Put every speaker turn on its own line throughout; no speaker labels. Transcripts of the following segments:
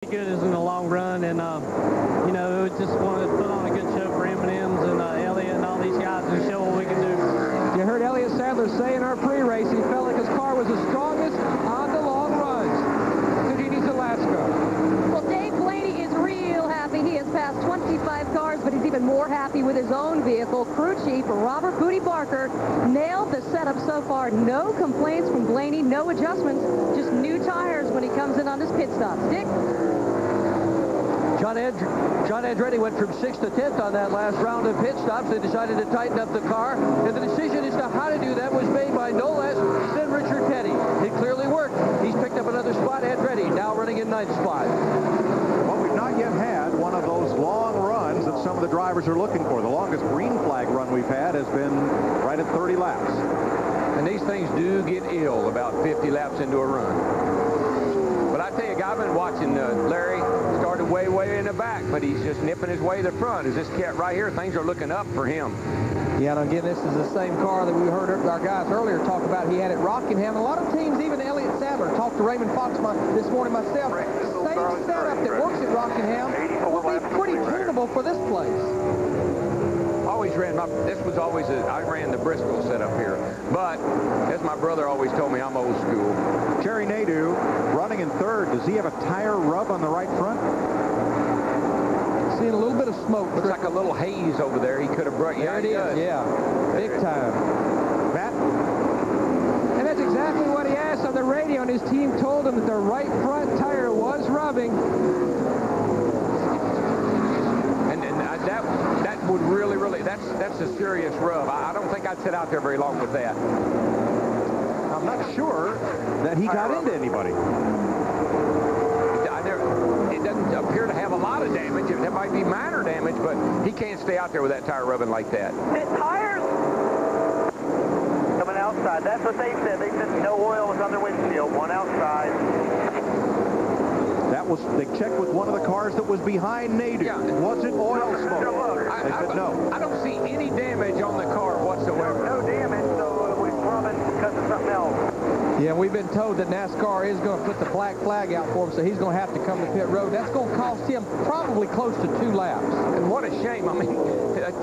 Good as in the long run, and you know, we just wanted to put on a good show for M&M's and Elliott and all these guys and show what we can do.
You heard Elliott Sadler say in our pre-race he felt like his car was the strongest on the long runs. Phoenix, Alaska.
Well, Dave Blaney is real happy. He has passed 25 cars, but he's even more happy with his own vehicle. Crew chief Robert Booty Barker nailed the setup so far. No complaints from Blaney, no adjustments, just new tires when he comes in on his pit stop. Dick?
John Andretti went from 6th to 10th on that last round of pit stops. They decided to tighten up the car, and the decision as to how to do that was made by no less than Richard Petty. It clearly worked. He's picked up another spot. Andretti now running in 9th spot.
Well, we've not yet had one of those long runs that some of the drivers are looking for. The longest green flag run we've had has been right at 30 laps.
And these things do get ill about 50 laps into a run. But I tell you, I've been watching Larry started way in the back, but he's just nipping his way to the front. As this cat right here, things are looking up for him.
Yeah, and again, this is the same car that we heard our guys earlier talk about. He had at Rockingham. A lot of teams, even Elliott Sadler, talked to Raymond Fox this morning myself. Same setup that works at Rockingham will be pretty tunable for this place.
Always ran this was always I ran the Bristol setup here, but as my brother always told me, I'm old school.
Jerry Nadeau running in 3rd. Does he have a tire rub on the right front?
Seeing a little bit of smoke.
Looks like a little haze over there. He could have brought.
Yeah, it is. Yeah, big time.
Matt?
And that's exactly what he asked on the radio, and his team told him that the right front tire was rubbing.
That would really that's a serious rub. I don't think I'd sit out there very long with that.
I'm not sure that he got into anybody.
It doesn't appear to have a lot of damage. There might be minor damage, but he can't stay out there with that tire rubbing like that.
The tires coming outside. That's what they said. They said no oil was on their windshield. One outside.
That was, they checked with one of the cars that was behind Nadeau.
Yeah.
Was it oil smoke? They said no.
I don't see any damage on the car whatsoever.
No damage, so we're rubbing because of something else.
Yeah, we've been told that NASCAR is going to put the black flag out for him, so he's going to have to come to pit road. That's going to cost him probably close to 2 laps.
And what a shame. I mean,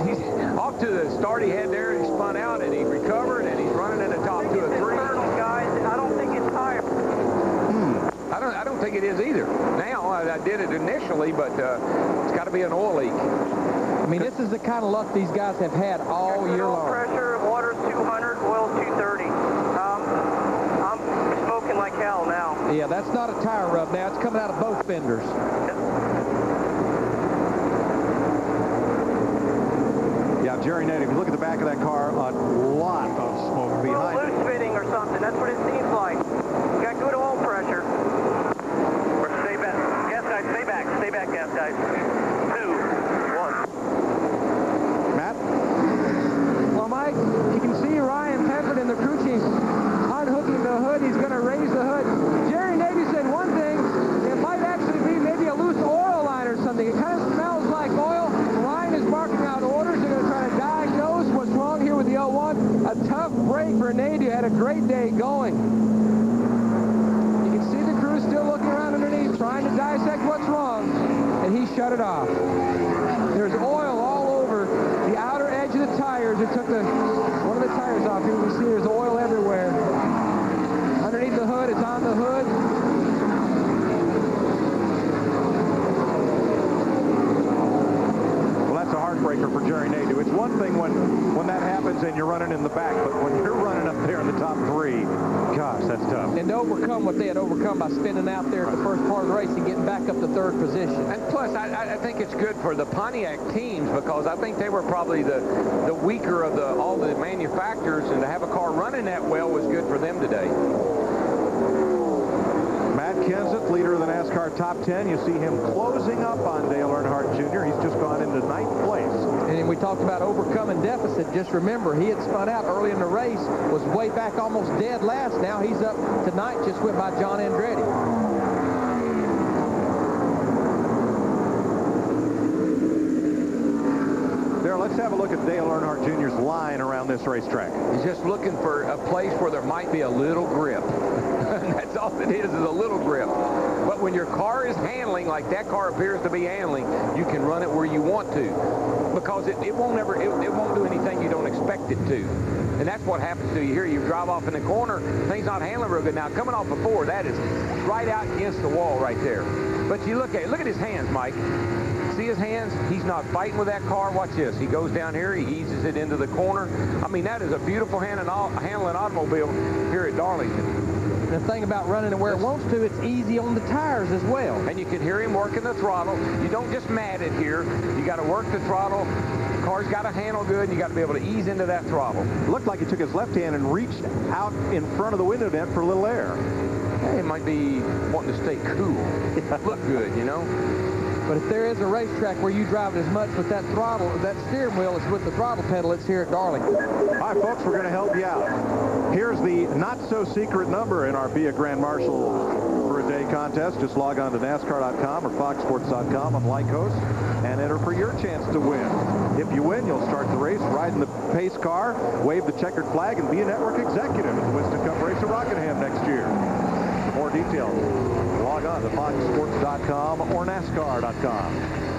he's off to the start he had there, and he spun out, and he recovered, and he's running in the top 2 or 3.
Guys, I don't think it's tire.
I don't think it is either. Now, I did it initially, but it's got to be an oil leak.
I mean, this is the kind of luck these guys have had all year long.
Pressure, water's 200, oil's 230. I'm smoking like hell now.
Yeah, that's not a tire rub now. It's coming out of both fenders.
Yeah, Jerry Nadeau, if you look at the back of that car, a lot of smoke behind it.
Loose fitting or something. That's what it seems like. You got good oil pressure. Or stay back. Gas guys, stay back. Stay back, gas guys. 2, 1.
Matt?
Well, Mike, you can see Ryan Pepper and the crew chief unhooking the hood. He's going to raise the hood. Jerry Nadeau said one thing. It might actually be maybe a loose oil line or something. It kind of smells like oil. Ryan is marking out orders. They're going to try to diagnose what's wrong here with the 01. A tough break for Nadeau. Had a great day going. You can see the crew still looking around underneath, trying to dissect what's wrong, and he shut it off. There's oil all over the outer edge of the tires. It took one of the tires off. Here you can see there's oil everywhere. Underneath the hood, it's on the hood.
Well, that's a heartbreaker for Jerry Nadeau. It's one thing when that happens and you're running in the back, but when you're running up there in the top 3, gosh, that's tough.
And to overcome what they had overcome by spinning out there at the first part of the race and getting back up to 3rd position.
And plus, I think it's good for the Pontiac teams because I think they were probably the weaker of all the manufacturers, and to have a car running that well was good for them today.
Matt Kenseth, leader of the NASCAR Top 10. You see him closing up on Dale Earnhardt Jr. He's just gone into 9th place.
And we talked about overcoming deficit. Just remember, he had spun out early in the race, was way back almost dead last. Now he's up tonight, just went by John Andretti.
There, let's have a look at Dale Earnhardt Jr.'s line around this racetrack.
He's just looking for a place where there might be a little grip. That's all it is a little grip. But when your car is handling like that car appears to be handling, you can run it where you want to, because it won't do anything you don't expect it to. And that's what happens to you here. You drive off in the corner, things not handling real good. Now, coming off of 4, that is right out against the wall right there. But you look at his hands, Mike. See his hands? He's not fighting with that car. Watch this. He goes down here. He eases it into the corner. I mean, that is a beautiful handling automobile here at Darlington.
The thing about running it where it wants to, it's easy on the tires as well.
And you can hear him working the throttle. You don't just mat it here. You got to work the throttle. The car's got to handle good, and you got to be able to ease into that throttle.
It looked like he took his left hand and reached out in front of the window vent for a little air.
Hey, it might be wanting to stay cool. Look good, you know.
But if there is a racetrack where you drive it as much with that throttle, that steering wheel is with the throttle pedal, it's here at Darlington.
All right, folks, we're going to help you out. Here's the not-so-secret number in our Be a Grand Marshal for a Day contest. Just log on to NASCAR.com or FoxSports.com on Lycos and enter for your chance to win. If you win, you'll start the race, ride in the pace car, wave the checkered flag, and be a network executive at the Winston Cup race at Rockingham next year. For more details, log on to FoxSports.com or NASCAR.com.